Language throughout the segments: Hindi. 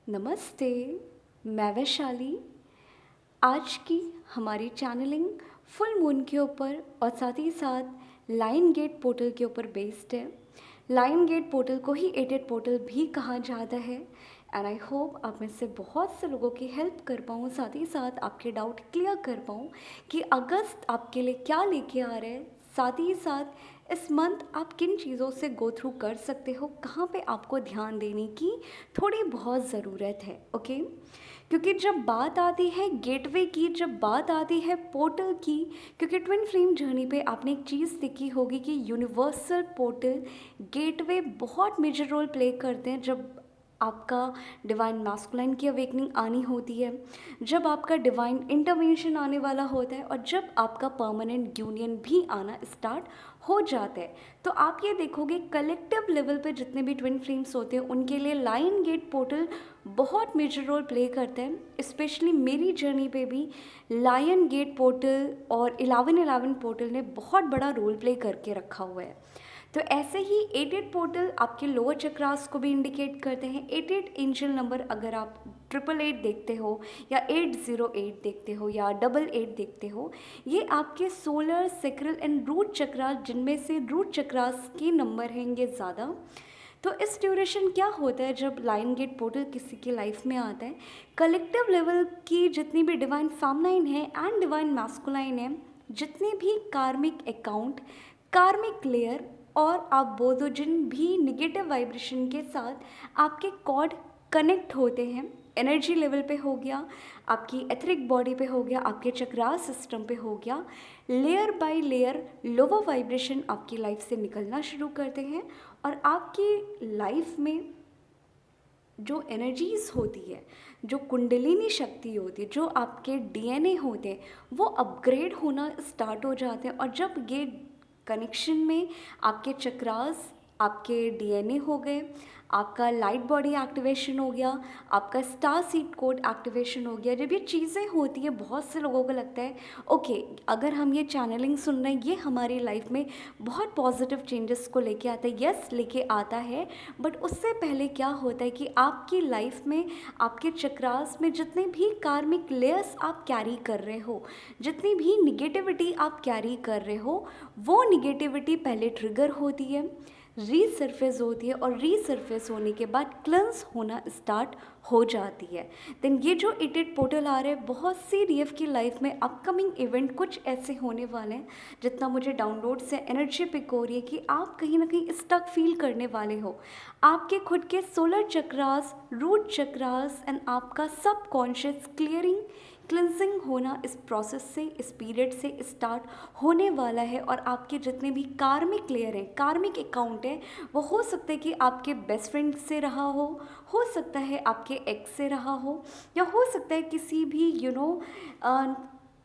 नमस्ते, मैं वैशाली। आज की हमारी चैनलिंग फुल मून के ऊपर और साथ ही साथ लाइन गेट पोर्टल के ऊपर बेस्ड है। लाइन गेट पोर्टल को ही एडेड पोर्टल भी कहा जाता है एंड आई होप आप में से बहुत से लोगों की हेल्प कर पाऊँ, साथ ही साथ आपके डाउट क्लियर कर पाऊँ कि अगस्त आपके लिए क्या लेके आ रहे हैं। साथ ही साथ इस मंथ आप किन चीज़ों से गो थ्रू कर सकते हो, कहाँ पे आपको ध्यान देने की थोड़ी बहुत ज़रूरत है। ओके, क्योंकि जब बात आती है गेटवे की, जब बात आती है पोर्टल की, क्योंकि ट्विन फ्लेम जर्नी पे आपने एक चीज़ देखी होगी कि यूनिवर्सल पोर्टल गेटवे बहुत मेजर रोल प्ले करते हैं। जब आपका डिवाइन मैस्कुलाइन की अवेकनिंग आनी होती है, जब आपका डिवाइन इंटरवेंशन आने वाला होता है और जब आपका परमानेंट यूनियन भी आना स्टार्ट हो जाता है, तो आप ये देखोगे कलेक्टिव लेवल पे जितने भी ट्विन फ्लेम्स होते हैं उनके लिए लाइन गेट पोर्टल बहुत मेजर रोल प्ले करते हैं। स्पेशली मेरी जर्नी पे भी लायन गेट पोर्टल और 1111 पोर्टल ने बहुत बड़ा रोल प्ले करके रखा हुआ है। तो ऐसे ही 88 पोर्टल आपके लोअर चक्रास को भी इंडिकेट करते हैं। 88 एंजल नंबर अगर आप 888 देखते हो या 808 देखते हो या 88 देखते हो, ये आपके solar, sacral and root chakras, जिनमें से रूट चक्रास के नंबर हैंगे ज़्यादा। तो इस ड्यूरेशन क्या होता है जब लाइन गेट पोर्टल किसी की लाइफ में आता है, कलेक्टिव लेवल की जितनी भी डिवाइन फेमिनाइन है एंड डिवाइन मैस्कुलाइन है, जितने भी कार्मिक अकाउंट, कार्मिक लेयर और आप बोल दो जिन भी निगेटिव वाइब्रेशन के साथ आपके कॉर्ड कनेक्ट होते हैं, एनर्जी लेवल पे हो गया, आपकी एथरिक बॉडी पे हो गया, आपके चक्रास सिस्टम पे हो गया, layer by layer lower vibration आपकी लाइफ से निकलना शुरू करते हैं और आपकी लाइफ में जो एनर्जीज़ होती है, जो कुंडलिनी शक्ति होती है, जो आपके डीएनए होते हैं, वो अपग्रेड होना स्टार्ट हो जाते हैं। और जब ये कनेक्शन में आपके चक्रास, आपके डीएनए हो गए, आपका लाइट बॉडी एक्टिवेशन हो गया, आपका स्टार सीड कोड एक्टिवेशन हो गया, जब ये चीज़ें होती है बहुत से लोगों को लगता है ओके, अगर हम ये चैनलिंग सुन रहे हैं ये हमारी लाइफ में बहुत पॉजिटिव चेंजेस को लेके आता है। यस, लेके आता है, बट उससे पहले क्या होता है कि आपकी लाइफ में, आपके चक्रास में जितने भी कार्मिक लेयर्स आप कैरी कर रहे हो, जितनी भी निगेटिविटी आप कैरी कर रहे हो, वो निगेटिविटी पहले ट्रिगर होती है, रीसरफेस होती है और रीसरफेस होने के बाद क्लेंस होना स्टार्ट हो जाती है। देन ये जो 88 पोर्टल आ रहे हैं, बहुत सी डीएफ की लाइफ में अपकमिंग इवेंट कुछ ऐसे होने वाले हैं, जितना मुझे डाउनलोड से एनर्जी पिक हो रही है कि आप कहीं ना कहीं स्टक फील करने वाले हो। आपके खुद के solar chakras, root chakras and आपका सबकॉन्शियस क्लिनजिंग होना इस प्रोसेस से, इस पीरियड से स्टार्ट होने वाला है। और आपके जितने भी कार्मिक लेयर हैं, कार्मिक अकाउंट है, वो हो सकता है कि आपके बेस्ट फ्रेंड से रहा हो सकता है आपके एक्स से रहा हो, या हो सकता है किसी भी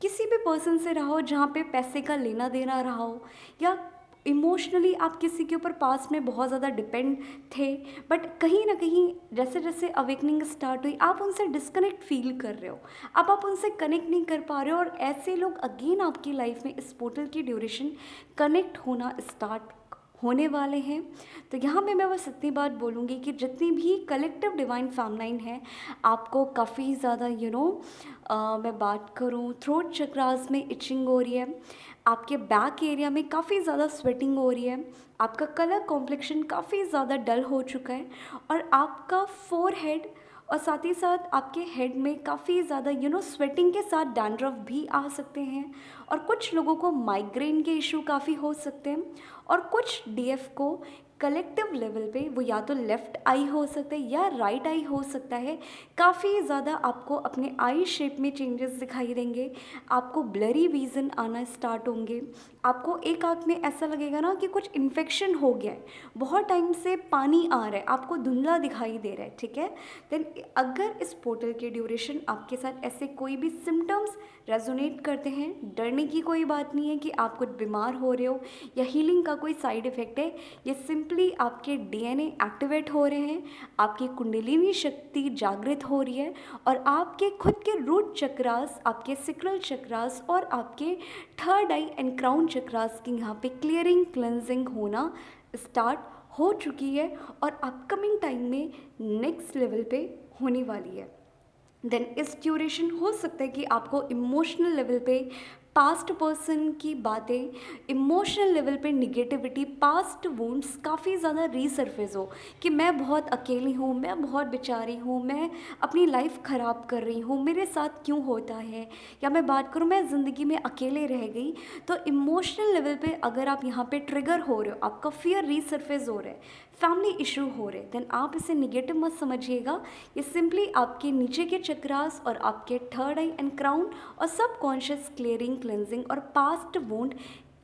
किसी भी पर्सन से रहा हो जहाँ पे पैसे का लेना देना रहा हो, या इमोशनली आप किसी के ऊपर पास में बहुत ज़्यादा डिपेंड थे, बट कहीं ना कहीं जैसे जैसे अवेकनिंग स्टार्ट हुई आप उनसे डिस्कनेक्ट फील कर रहे हो, अब आप उनसे कनेक्ट नहीं कर पा रहे हो, और ऐसे लोग अगेन आपकी लाइफ में इस पोर्टल की ड्यूरेशन कनेक्ट होना स्टार्ट होने वाले हैं। तो यहाँ पे मैं बस इतनी बात बोलूँगी कि जितनी भी कलेक्टिव डिवाइन फेमिनाइन है, आपको काफ़ी ज़्यादा मैं बात करूँ थ्रोट चक्रास में इचिंग हो रही है, आपके बैक एरिया में काफ़ी ज़्यादा स्वेटिंग हो रही है, आपका कलर कॉम्प्लेक्शन काफ़ी ज़्यादा डल हो चुका है, और आपका फोरहेड और साथ ही साथ आपके हेड में काफ़ी ज़्यादा स्वेटिंग के साथ डैंड्रफ भी आ सकते हैं, और कुछ लोगों को माइग्रेन के इशू काफ़ी हो सकते हैं, और कुछ डीएफ को कलेक्टिव लेवल पे वो या तो लेफ़्ट आई हो सकता है या राइट आई हो सकता है, काफ़ी ज़्यादा आपको अपने आई शेप में चेंजेस दिखाई देंगे, आपको ब्लरी विज़न आना स्टार्ट होंगे, आपको एक आँख में ऐसा लगेगा ना कि कुछ इन्फेक्शन हो गया है, बहुत टाइम से पानी आ रहा है, आपको धुंधला दिखाई दे रहा है, ठीक है। देन अगर इस पोर्टल के ड्यूरेशन आपके साथ ऐसे कोई भी सिम्टम्स रेजोनेट करते हैं, डरने की कोई बात नहीं है कि आप कुछ बीमार हो रहे हो या हीलिंग का कोई साइड इफ़ेक्ट है, ये सिंपली आपके डीएनए एक्टिवेट हो रहे हैं, आपकी कुंडलिनी शक्ति जागृत हो रही है, और आपके खुद के रूट चक्रास, आपके सिक्रल चक्रास और आपके third I and crown chakras की यहाँ पे क्लियरिंग, क्लेंजिंग होना स्टार्ट हो चुकी है और अपकमिंग टाइम में नेक्स्ट लेवल पे होने वाली है। देन इस ड्यूरेशन हो सकता है कि आपको इमोशनल लेवल पे पास्ट पर्सन की बातें, इमोशनल लेवल पे निगेटिविटी, पास्ट वुंड्स काफ़ी ज़्यादा रीसर्फेस हो कि मैं बहुत अकेली हूँ, मैं बहुत बेचारी हूँ, मैं अपनी लाइफ ख़राब कर रही हूँ, मेरे साथ क्यों होता है, या मैं बात करूँ मैं ज़िंदगी में अकेले रह गई। तो इमोशनल लेवल पे अगर आप यहाँ पे ट्रिगर हो रहे हो, आपका फियर रीसर्फेस हो रहा है, फैमिली इशू हो रहे, देन आप इसे निगेटिव मत समझिएगा। ये सिंपली आपके नीचे के चक्रास और आपके थर्ड आई एंड क्राउन और सबकॉन्शियस क्लियरिंग, क्लेंजिंग और पास्ट वुंड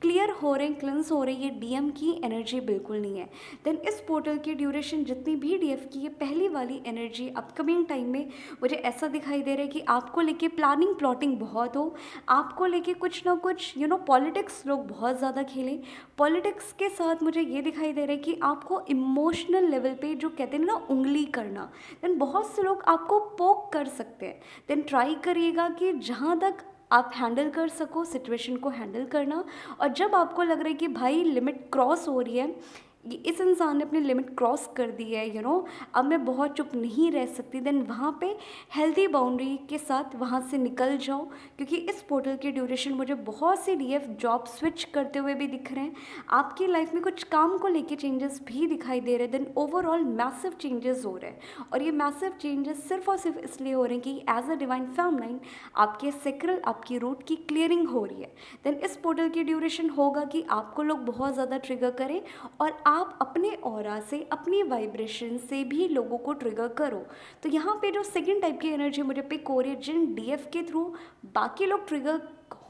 क्लियर हो रहे हैं, क्लेंस हो रही है। डीएम की एनर्जी बिल्कुल नहीं है। देन इस पोर्टल की ड्यूरेशन जितनी भी डीएफ की है, पहली वाली एनर्जी अपकमिंग टाइम में मुझे ऐसा दिखाई दे रहा है कि आपको लेके प्लानिंग प्लॉटिंग बहुत हो, आपको लेके कुछ ना कुछ पॉलिटिक्स लोग बहुत ज़्यादा खेलें। पॉलिटिक्स के साथ मुझे ये दिखाई दे रहा है कि आपको इमोशनल लेवल पे जो कहते हैं ना उंगली करना, देन बहुत से लोग आपको पोक कर सकते हैं। देन ट्राई करिएगा कि जहाँ तक आप हैंडल कर सको सिचुएशन को हैंडल करना। और जब आपको लग रहा है कि भाई लिमिट क्रॉस हो रही है, इस इंसान ने अपनी लिमिट क्रॉस कर दी है, अब मैं बहुत चुप नहीं रह सकती, देन वहाँ पे हेल्दी बाउंड्री के साथ वहाँ से निकल जाओ। क्योंकि इस पोर्टल की ड्यूरेशन मुझे बहुत सी डीएफ जॉब स्विच करते हुए भी दिख रहे हैं, आपकी लाइफ में कुछ काम को लेके चेंजेस भी दिखाई दे रहे हैं। देन ओवरऑल मैसिव चेंजेस हो रहे हैं, और ये मैसिव चेंजेस सिर्फ और सिर्फ इसलिए हो रहे हैं कि एज अ डिवाइन फेमनाइन आपके सेक्रल, आपकी रूट की क्लियरिंग हो रही है। देन इस पोर्टल की ड्यूरेशन होगा कि आपको लोग बहुत ज़्यादा ट्रिगर करें, और आप अपने ऑरा से, अपनी वाइब्रेशन से भी लोगों को ट्रिगर करो। तो यहाँ पे जो सेकंड टाइप की एनर्जी मुझे पिक हो रही है, जिन डीएफ के थ्रू बाकी लोग ट्रिगर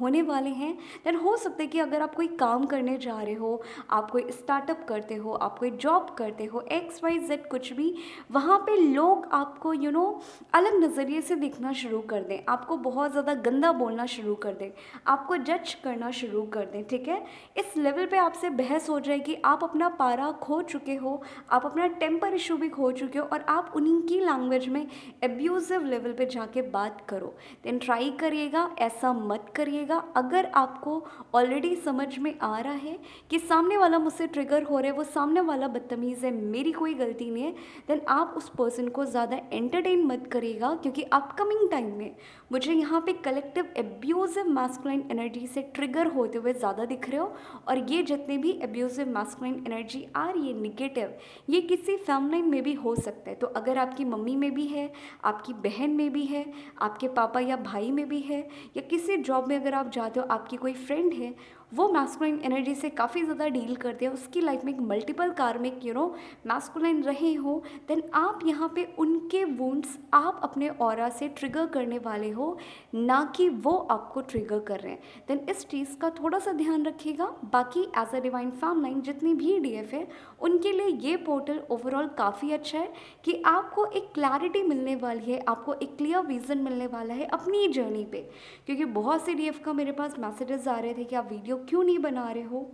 होने वाले हैं, देन हो सकता है कि अगर आप कोई काम करने जा रहे हो, आप कोई स्टार्टअप करते हो, आप कोई जॉब करते हो, XYZ कुछ भी, वहाँ पे लोग आपको अलग नज़रिए से देखना शुरू कर दें, आपको बहुत ज़्यादा गंदा बोलना शुरू कर दें, आपको जज करना शुरू कर दें। ठीक है, इस लेवल पे आपसे बहस हो जाए कि आप अपना पारा खो चुके हो, आप अपना टेम्पर इशू भी खो चुके हो, और आप उन्हीं की लैंग्वेज में एब्यूजिव लेवल पे जाके बात करो। देन ट्राई करिएगा ऐसा मत करिएगा। अगर आपको ऑलरेडी समझ में आ रहा है कि सामने वाला मुझसे ट्रिगर हो रहा है, वो सामने वाला बदतमीज़ है, मेरी कोई गलती नहीं है, देन आप उस पर्सन को ज़्यादा एंटरटेन मत करिएगा। क्योंकि अपकमिंग टाइम में मुझे यहाँ पे कलेक्टिव एब्यूजिव मैस्कुलाइन एनर्जी से ट्रिगर होते हुए ज़्यादा दिख रहे हो। और ये जितने भी एब्यूजिव मैस्कुलाइन एनर्जी आ रही है निगेटिव, ये किसी फेमनाइन में भी हो सकता है। तो अगर आपकी मम्मी में भी है, आपकी बहन में भी है, आपके पापा या भाई में भी है, या किसी जॉब में अगर आप जाते हो, आपकी कोई फ्रेंड है, वो मैस्कुलाइन एनर्जी से काफ़ी ज़्यादा डील करते हैं, उसकी लाइफ में एक मल्टीपल कार्मिक मैस्कुलाइन रहे हो, देन आप यहाँ पे उनके वुंड्स आप अपने ऑरा से ट्रिगर करने वाले हो, ना कि वो आपको ट्रिगर कर रहे हैं। देन इस चीज़ का थोड़ा सा ध्यान रखिएगा। बाकी एज अ डिवाइन फेमनाइन जितनी भी डीएफ है, उनके लिए ये पोर्टल ओवरऑल काफ़ी अच्छा है कि आपको एक क्लैरिटी मिलने वाली है, आपको एक क्लियर विजन मिलने वाला है अपनी जर्नी पे। क्योंकि बहुत से डीएफ का मेरे पास मैसेजेस आ रहे थे कि आप वीडियो क्यों नहीं बना रहे हो,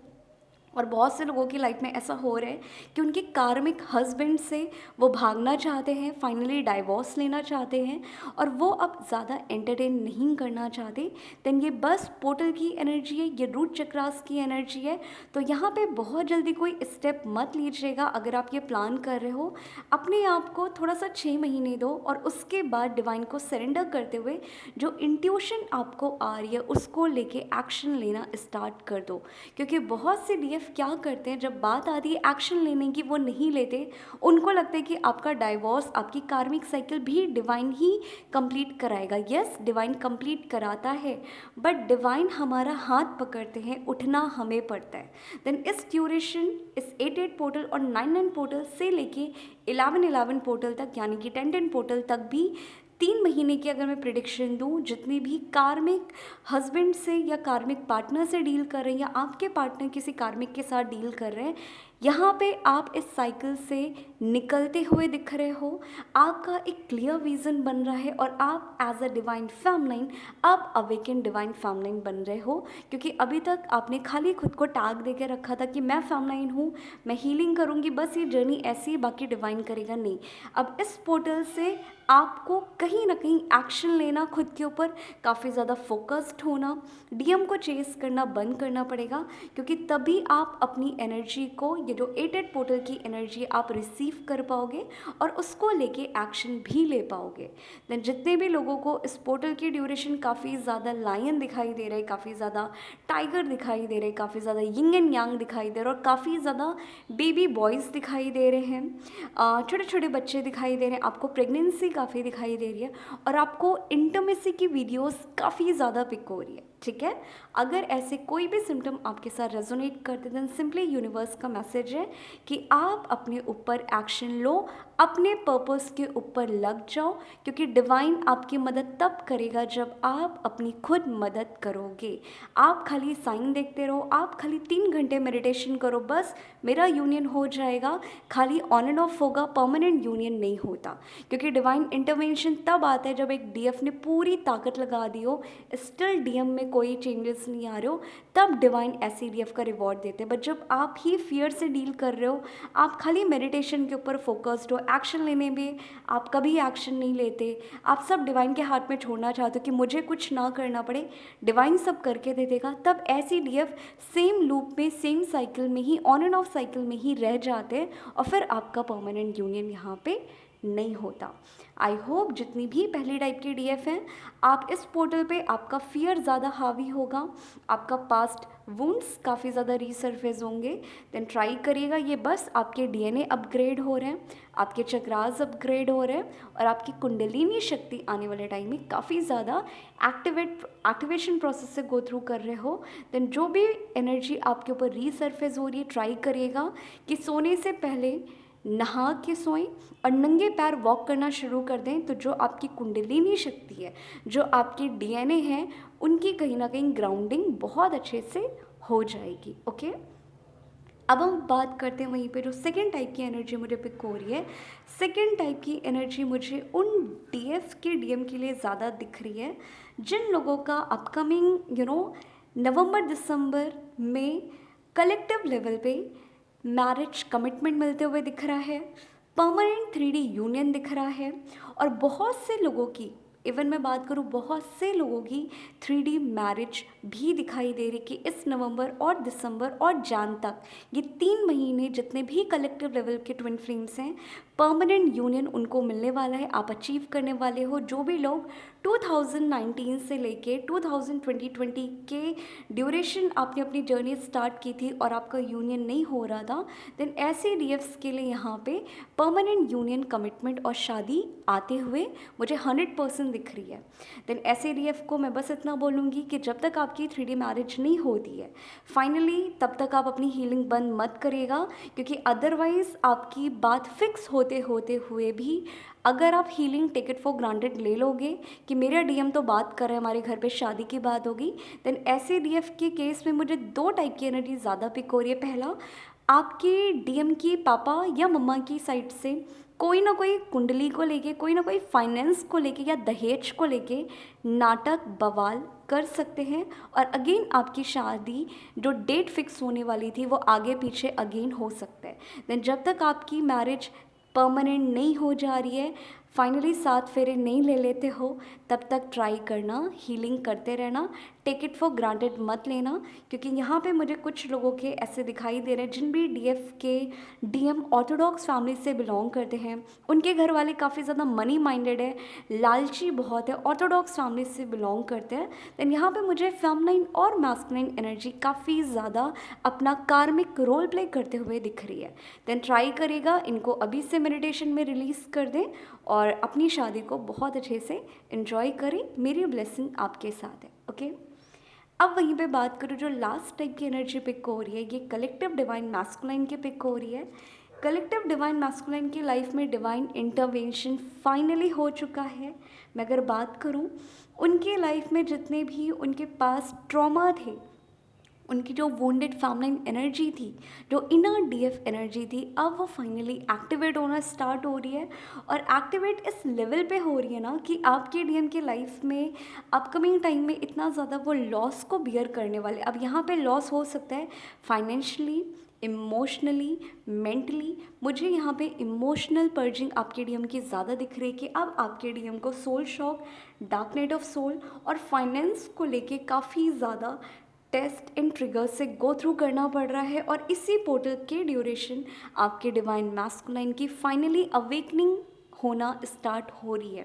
और बहुत से लोगों की लाइफ में ऐसा हो रहा है कि उनके कार्मिक हस्बैंड से वो भागना चाहते हैं, फाइनली डाइवोर्स लेना चाहते हैं, और वो अब ज़्यादा एंटरटेन नहीं करना चाहते। देन ये बस पोर्टल की एनर्जी है, ये रूट चक्रास की एनर्जी है। तो यहाँ पे बहुत जल्दी कोई स्टेप मत लीजिएगा। अगर आप ये प्लान कर रहे हो, अपने आप को थोड़ा सा 6 महीने दो, और उसके बाद डिवाइन को सरेंडर करते हुए जो इंट्यूशन आपको आ रही है उसको लेके एक्शन लेना स्टार्ट कर दो। क्योंकि बहुत से डीएफ क्या करते हैं, जब बात आती है एक्शन लेने की, वो नहीं लेते। उनको लगता है कि आपका डाइवोर्स, आपकी कार्मिक साइकिल भी डिवाइन ही कंप्लीट कराएगा। यस, डिवाइन कंप्लीट कराता है, बट डिवाइन हमारा हाथ पकड़ते हैं, उठना हमें पड़ता है। देन इस ड्यूरेशन, इस 8-8 पोर्टल और 9-9 पोर्टल से लेके 11-11 पोर्टल तक, यानी कि 10-10 पोर्टल तक भी 3 महीने की अगर मैं प्रिडिक्शन दूँ, जितनी भी कार्मिक हस्बैंड से या कार्मिक पार्टनर से डील कर रहे हैं, या आपके पार्टनर किसी कार्मिक के साथ डील कर रहे हैं, यहाँ पे आप इस साइकिल से निकलते हुए दिख रहे हो। आपका एक क्लियर विज़न बन रहा है, और आप एज अ डिवाइन फेमनाइन अब अवेकन डिवाइन फेमनाइन बन रहे हो। क्योंकि अभी तक आपने खाली खुद को टैग दे के रखा था कि मैं फेमनाइन हूँ, मैं हीलिंग करूँगी, बस ये जर्नी ऐसी, बाकी डिवाइन करेगा नहीं। अब इस पोर्टल से आपको कहीं ना कहीं एक्शन लेना, खुद के ऊपर काफ़ी ज़्यादा फोकस्ड होना, डीएम को चेस करना बंद करना पड़ेगा। क्योंकि तभी आप अपनी एनर्जी को पाओगे, जो 8 पोर्टल की एनर्जी आप रिसीव कर पाओगे और उसको लेके एक्शन भी ले पाओगे। देन जितने भी लोगों को इस पोर्टल की ड्यूरेशन काफ़ी ज़्यादा लायन दिखाई दे रहा है, काफ़ी ज़्यादा टाइगर दिखाई दे रहे हैं, काफ़ी ज़्यादा यिंग एंड यांग दिखाई दे रहा है और काफ़ी ज़्यादा बेबी बॉयज़ दिखाई दे रहे हैं, छोटे छोटे बच्चे दिखाई दे रहे हैं, आपको प्रेगनेंसी काफ़ी दिखाई दे रही है और आपको इंटिमेसी की वीडियोस काफ़ी ज़्यादा पिक हो रही है, ठीक है। अगर ऐसे कोई भी सिम्टम आपके साथ रेजोनेट करते देन सिंपली यूनिवर्स का मैसेज है कि आप अपने ऊपर एक्शन लो, अपने पर्पस के ऊपर लग जाओ, क्योंकि डिवाइन आपकी मदद तब करेगा जब आप अपनी खुद मदद करोगे। आप खाली साइन देखते रहो, आप खाली 3 घंटे मेडिटेशन करो, बस मेरा यूनियन हो जाएगा। खाली ऑन एंड ऑफ होगा, परमानेंट यूनियन नहीं होता, क्योंकि डिवाइन इंटरवेंशन तब आता है जब एक डीएफ ने पूरी ताकत लगा दी हो, स्टिल डीएम में कोई चेंजेस नहीं आ रहे हो, तब डिवाइन ऐसी डीएफ का रिवॉर्ड देते हैं। बट जब आप ही फियर से डील कर रहे हो, आप खाली मेडिटेशन के ऊपर फोकस्ड हो, एक्शन लेने में आप कभी एक्शन नहीं लेते, आप सब डिवाइन के हाथ में छोड़ना चाहते हो कि मुझे कुछ ना करना पड़े, डिवाइन सब करके दे देगा, तब ऐसी डीएफ सेम लूप में, सेम साइकिल में ही, ऑन एंड ऑफ साइकिल में ही रह जाते हैं और फिर आपका परमानेंट यूनियन यहाँ पे नहीं होता। आई होप जितनी भी पहली टाइप की डीएफ हैं, आप इस पोर्टल पे आपका फियर ज़्यादा हावी होगा, आपका पास्ट वुंड्स काफ़ी ज़्यादा रीसर्फेस होंगे, देन ट्राई करिएगा। ये बस आपके डीएनए अपग्रेड हो रहे हैं, आपके चक्रास अपग्रेड हो रहे हैं और आपकी कुंडलिनी शक्ति आने वाले टाइम में काफ़ी ज़्यादा एक्टिवेशन प्रोसेस से गो थ्रू कर रहे हो। देन जो भी एनर्जी आपके ऊपर रीसर्फेस हो रही है, ट्राई करिएगा कि सोने से पहले नहा के सोएं और नंगे पैर वॉक करना शुरू कर दें, तो जो आपकी कुंडलिनी शक्ति है, जो आपकी डीएनए है, उनकी कहीं ना कहीं ग्राउंडिंग बहुत अच्छे से हो जाएगी। ओके, अब हम बात करते हैं वहीं पे जो सेकेंड टाइप की एनर्जी मुझे पिक हो रही है। सेकेंड टाइप की एनर्जी मुझे उन डीएफ के डीएम के लिए ज़्यादा दिख रही है जिन लोगों का अपकमिंग नवंबर दिसंबर में कलेक्टिव लेवल पे मैरिज कमिटमेंट मिलते हुए दिख रहा है, परमानेंट 3D यूनियन दिख रहा है और बहुत से लोगों की, इवन मैं बात करूँ बहुत से लोगों की 3D मैरिज भी दिखाई दे रही कि इस नवंबर और दिसंबर और जान तक ये 3 महीने जितने भी कलेक्टिव लेवल के ट्विन फ्लेम्स हैं, परमानेंट यूनियन उनको मिलने वाला है, आप अचीव करने वाले हो। जो भी लोग 2019 से लेके 2020 के ड्यूरेशन आपने अपनी जर्नी स्टार्ट की थी और आपका यूनियन नहीं हो रहा था, देन ऐसे डीएफ्स के लिए यहाँ पे परमानेंट यूनियन कमिटमेंट और शादी आते हुए मुझे 100% दिख रही है। देन ऐसे डीएफ को मैं बस इतना बोलूँगी कि जब तक आपकी 3D मैरिज नहीं होती है फाइनली, तब तक आप अपनी हीलिंग बंद मत करिएगा, क्योंकि अदरवाइज़ आपकी बात फिक्स होते होते हुए भी अगर आप healing take it for granted ले लोगे कि मेरा डीएम तो बात कर रहे हैं, हमारे घर पे शादी की बात होगी, देन ऐसे डीएफ के केस में मुझे 2 टाइप की एनर्जी ज़्यादा पिक हो रही है। पहला, आपके डीएम की पापा या मम्मा की साइड से कोई ना कोई कुंडली को लेके, कोई ना कोई फाइनेंस को लेके या दहेज को लेके नाटक बवाल कर सकते हैं और अगेन आपकी शादी जो डेट फिक्स होने वाली थी वो आगे पीछे अगेन हो सकता है। देन जब तक आपकी मैरिज परमानेंट नहीं हो जा रही है, फाइनली 7 फेरे नहीं ले लेते हो, तब तक ट्राई करना, हीलिंग करते रहना, टेक इट फॉर ग्रांटेड मत लेना, क्योंकि यहाँ पे मुझे कुछ लोगों के ऐसे दिखाई दे रहे हैं जिन भी डीएफ के डीएम ऑर्थोडॉक्स फैमिली से बिलोंग करते हैं, उनके घर वाले काफ़ी ज़्यादा मनी माइंडेड है, लालची बहुत है, ऑर्थोडॉक्स फैमिली से बिलोंग करते हैं। देन यहाँ पे मुझे फेमिनाइन और मैस्कुलाइन एनर्जी काफ़ी ज़्यादा अपना कार्मिक रोल प्ले करते हुए दिख रही है। देन ट्राई करेगा इनको अभी से मेडिटेशन में रिलीज़ कर दें और अपनी शादी को बहुत अच्छे से एंजॉय करें। मेरी ब्लेसिंग आपके साथ है। ओके, अब वहीं पे बात करूँ जो लास्ट टाइप की एनर्जी पिक हो रही है, ये कलेक्टिव डिवाइन मैस्कुलाइन की पिक हो रही है। कलेक्टिव डिवाइन मैस्कुलाइन की लाइफ में डिवाइन इंटरवेंशन फाइनली हो चुका है। मैं अगर बात करूँ उनके लाइफ में जितने भी उनके पास ट्रॉमा थे, उनकी जो वोंडेड फेमिनिन एनर्जी थी, जो इनर डीएफ एनर्जी थी, अब वो फाइनली एक्टिवेट होना स्टार्ट हो रही है और एक्टिवेट इस लेवल पे हो रही है ना कि आपके डीएम के लाइफ में अपकमिंग टाइम में इतना ज़्यादा वो लॉस को बियर करने वाले। अब यहाँ पे लॉस हो सकता है फाइनेंशियली, इमोशनली, मेंटली। मुझे यहाँ पे इमोशनल पर्जिंग आपके डीएम की ज़्यादा दिख रही है कि अब आपके डीएम को soul shock, dark night of soul और फाइनेंस को लेके काफ़ी ज़्यादा टेस्ट एंड ट्रिगर से गो थ्रू करना पड़ रहा है और इसी पोर्टल के ड्यूरेशन आपके डिवाइन मैस्कुलाइन की फाइनली अवेकनिंग होना स्टार्ट हो रही है।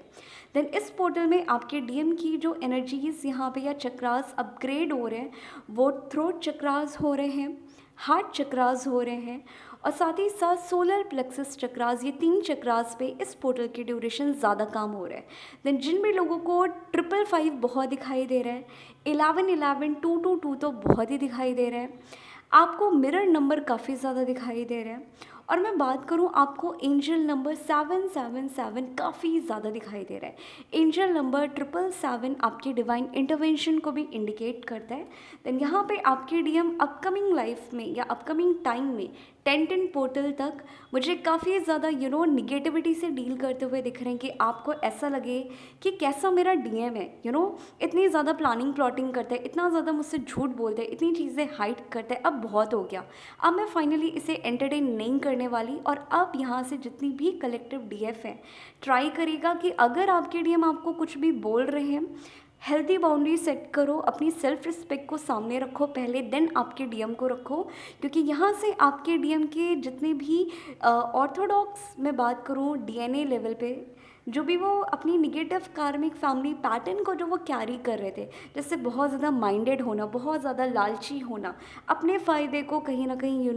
देन इस पोर्टल में आपके डीएम की जो एनर्जीज यहाँ पे या चक्रास अपग्रेड हो रहे हैं, वो थ्रोट चक्रास हो रहे हैं, हार्ट चक्रास हो रहे हैं और साथ ही साथ सोलर प्लेक्सस चक्रास, ये 3 चक्रास पे इस पोर्टल के ड्यूरेशन ज़्यादा काम हो रहा है। देन जिन भी लोगों को 555 बहुत दिखाई दे रहा है, 1111 222 तो बहुत ही दिखाई दे रहा है, आपको मिरर नंबर काफ़ी ज़्यादा दिखाई दे रहा है और मैं बात करूं आपको एंजल नंबर 777 काफ़ी ज़्यादा दिखाई दे रहा है। एंजल नंबर 777 आपकी डिवाइन इंटरवेंशन को भी इंडिकेट करता है। देन यहाँ पे आपके डीएम अपकमिंग लाइफ में या अपकमिंग टाइम में 10 पोर्टल तक मुझे काफ़ी ज़्यादा निगेटिविटी से डील करते हुए दिख रहे हैं कि आपको ऐसा लगे कि कैसा मेरा डीएम है, इतनी ज़्यादा प्लानिंग प्लॉटिंग करता है, इतना ज़्यादा मुझसे झूठ बोलता है, इतनी चीज़ें हाइड करता है, अब बहुत हो गया, अब मैं फाइनली इसे एंटरटेन नहीं करने वाली। और अब यहाँ से जितनी भी कलेक्टिव डीएफ है ट्राई करेगा कि अगर आपके डीएम आपको कुछ भी बोल रहे हैं, हेल्दी बाउंड्री सेट करो, अपनी सेल्फ रिस्पेक्ट को सामने रखो पहले, देन आपके डीएम को रखो, क्योंकि यहाँ से आपके डीएम के जितने भी ऑर्थोडॉक्स मैं बात करूँ डीएनए लेवल पे, जो भी वो अपनी निगेटिव कार्मिक फैमिली पैटर्न को जो वो कैरी कर रहे थे, जैसे बहुत ज़्यादा माइंडेड होना, बहुत ज़्यादा लालची होना, अपने फ़ायदे को कहीं ना कहीं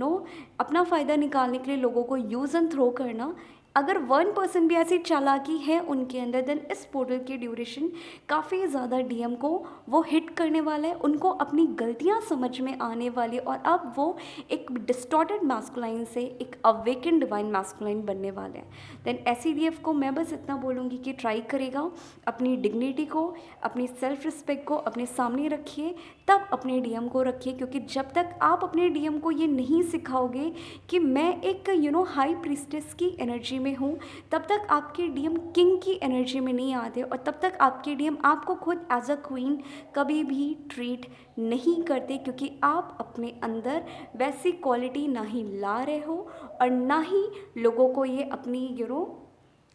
अपना फ़ायदा निकालने के लिए लोगों को यूज़ एंड थ्रो करना, अगर 1% भी ऐसी चालाकी है उनके अंदर, देन इस पोर्टल की ड्यूरेशन काफ़ी ज़्यादा डीएम को वो हिट करने वाला है, उनको अपनी गलतियां समझ में आने वाली और अब वो एक डिस्टॉर्टेड मैस्कुलाइन से एक अवेकन डिवाइन मैस्कुलाइन बनने वाले हैं। देन ऐसी डीएफ को मैं बस इतना बोलूँगी कि ट्राई करेगा, अपनी डिग्निटी को, अपनी सेल्फ रिस्पेक्ट को अपने सामने रखिए, तब अपने डीएम को रखिए, क्योंकि जब तक आप अपने डीएम को ये नहीं सिखाओगे कि मैं एक हाई प्रीस्टेस की एनर्जी में हूँ, तब तक आपके डीएम किंग की एनर्जी में नहीं आते और तब तक आपके डीएम आपको खुद एज अ क्वीन कभी भी ट्रीट नहीं करते, क्योंकि आप अपने अंदर वैसी क्वालिटी ना ही ला रहे हो और ना ही लोगों को ये अपनी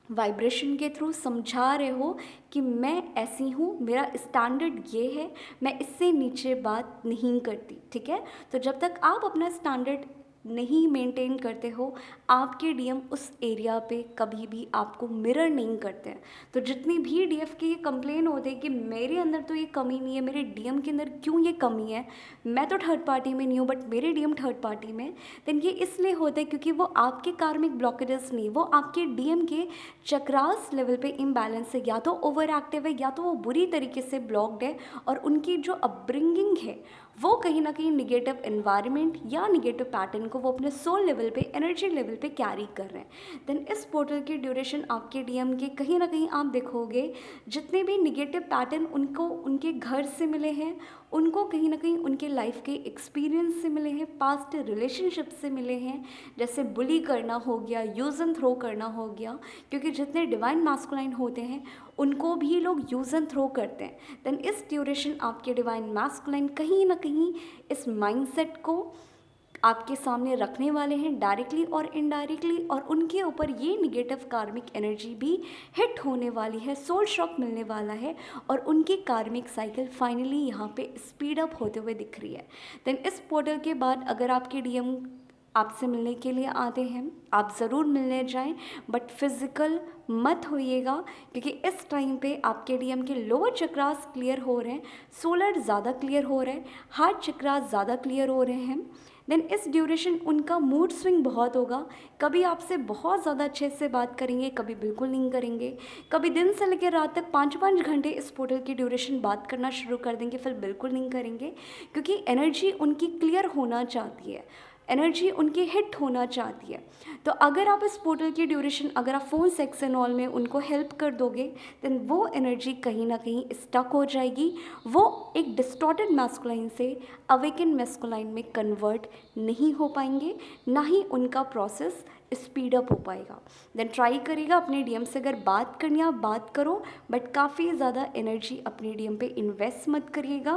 वाइब्रेशन के थ्रू समझा रहे हो कि मैं ऐसी हूँ, मेरा स्टैंडर्ड ये है, मैं इससे नीचे बात नहीं करती। ठीक है, तो जब तक आप अपना स्टैंडर्ड नहीं मेंटेन करते हो, आपके डीएम उस एरिया पे कभी भी आपको मिरर नहीं करते हैं। तो जितनी भी डीएफ की ये कंप्लेन होते हैं कि मेरे अंदर तो ये कमी नहीं है, मेरे डीएम के अंदर क्यों ये कमी है, मैं तो थर्ड पार्टी में नहीं हूँ बट मेरे डीएम थर्ड पार्टी में, देन ये इसलिए होता है क्योंकि वो आपके कार्मिक ब्लॉकेजेस नहीं, वो आपके डीएम के चक्रास लेवल पे इम्बैलेंस है, या तो ओवर एक्टिव है या तो वो बुरी तरीके से ब्लॉक्ड है और उनकी जो अपब्रिंगिंग है वो कहीं ना कहीं निगेटिव एनवायरनमेंट या निगेटिव पैटर्न को वो अपने सोल लेवल पे, एनर्जी लेवल पे कैरी कर रहे हैं। देन इस पोर्टल की ड्यूरेशन आपके डीएम के कहीं ना कहीं आप देखोगे जितने भी निगेटिव पैटर्न उनको उनके घर से मिले हैं, उनको कहीं ना कहीं उनके लाइफ के एक्सपीरियंस से मिले हैं, पास्ट रिलेशनशिप से मिले हैं, जैसे बुली करना हो गया, यूज़ एंड थ्रो करना हो गया, क्योंकि जितने डिवाइन मैस्कुलाइन होते हैं उनको भी लोग यूज़ एंड थ्रो करते हैं। देन इस ड्यूरेशन आपके डिवाइन मैस्कुलाइन कहीं ना कहीं इस माइंडसेट को आपके सामने रखने वाले हैं डायरेक्टली और इनडायरेक्टली, और उनके ऊपर ये निगेटिव कार्मिक एनर्जी भी हिट होने वाली है, सोल शॉक मिलने वाला है और उनकी कार्मिक साइकिल फाइनली यहाँ पे स्पीड अप होते हुए दिख रही है। देन इस पोर्टल के बाद अगर आपके डीएम आपसे मिलने के लिए आते हैं, आप ज़रूर मिलने जाएं, बट फिज़िकल मत होइएगा, क्योंकि इस टाइम पे आपके डीएम के लोअर चक्रास क्लियर हो रहे हैं, सोलर ज़्यादा क्लियर हो रहे हैं, हार्ट चक्रास ज़्यादा क्लियर हो रहे हैं। देन इस ड्यूरेशन उनका मूड स्विंग बहुत होगा, कभी आपसे बहुत ज़्यादा अच्छे से बात करेंगे, कभी बिल्कुल नहीं करेंगे, कभी दिन से लेकर रात तक 5-5 घंटे इस पोर्टल की ड्यूरेशन बात करना शुरू कर देंगे, फिर बिल्कुल नहीं करेंगे, क्योंकि एनर्जी उनकी क्लियर होना चाहती है, एनर्जी उनकी हिट होना चाहती है। तो अगर आप इस पोर्टल की ड्यूरेशन, अगर आप फ़ोन सेक्स एंड ऑल में उनको हेल्प कर दोगे, देन वो एनर्जी कहीं ना कहीं स्टक हो जाएगी, वो एक डिस्टॉर्टेड मैस्कुलाइन से अवेकन मैस्कुलाइन में कन्वर्ट नहीं हो पाएंगे, ना ही उनका प्रोसेस स्पीड अप हो पाएगा। देन ट्राई करिएगा अपने डीएम से अगर बात करनी है आप बात करो, बट काफ़ी ज़्यादा एनर्जी अपने डीएम पे इन्वेस्ट मत करिएगा।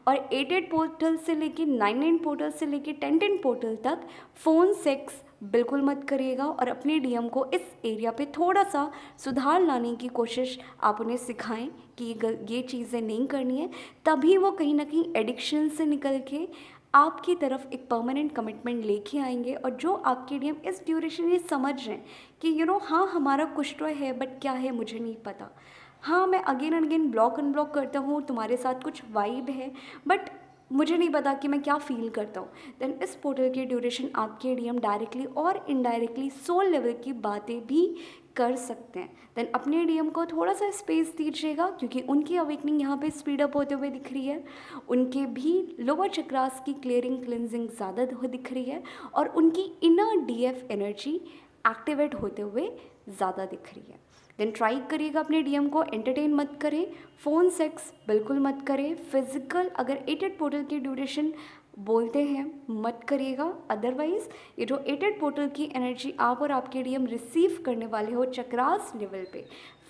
और 8 पोर्टल से लेके 9 पोर्टल से लेके 10 पोर्टल तक फ़ोन सेक्स बिल्कुल मत करिएगा और अपने डीएम को इस एरिया पे थोड़ा सा सुधार लाने की कोशिश आप उन्हें सिखाएं कि ये चीज़ें नहीं करनी है। तभी वो कहीं ना कहीं एडिक्शन से निकल के आपकी तरफ एक परमानेंट कमिटमेंट लेके आएंगे। और जो आपके डीएम इस ड्यूरेशन ये समझ रहे हैं कि हाँ हमारा कुछ तो है बट क्या है मुझे नहीं पता, हाँ मैं again and again block unblock करता हूँ, तुम्हारे साथ कुछ वाइब है बट मुझे नहीं पता कि मैं क्या फ़ील करता हूँ, देन इस पोर्टल की ड्यूरेशन आपके डीएम डायरेक्टली और इनडायरेक्टली सोल लेवल की बातें भी कर सकते हैं। देन अपने डीएम को थोड़ा सा स्पेस दीजिएगा क्योंकि उनकी अवेकनिंग यहाँ पे स्पीड अप होते हुए दिख रही है, उनके भी लोअर चक्रास की क्लियरिंग क्लिनजिंग ज़्यादा दिख रही है और उनकी इनर डीएफ एनर्जी एक्टिवेट होते हुए ज़्यादा दिख रही है। देन ट्राई करिएगा अपने डीएम को एंटरटेन मत करें, फ़ोन सेक्स बिल्कुल मत करें, फिजिकल अगर 8 पोर्टल की ड्यूरेशन बोलते हैं मत करिएगा। अदरवाइज़ ये जो 8 पोर्टल की एनर्जी आप और आपके डीएम रिसीव करने वाले हो चक्रास लेवल पे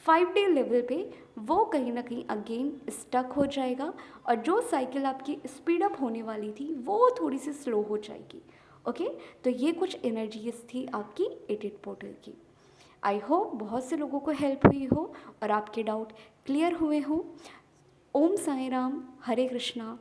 5D लेवल पे, वो कहीं ना कहीं अगेन स्टक हो जाएगा और जो साइकिल आपकी स्पीड अप होने वाली थी वो थोड़ी सी स्लो हो जाएगी। ओके, तो ये कुछ एनर्जीज थी आपकी 8 पोर्टल की। आई होप बहुत से लोगों को हेल्प हुई हो और आपके डाउट क्लियर हुए हो। ओम साई राम, हरे कृष्णा।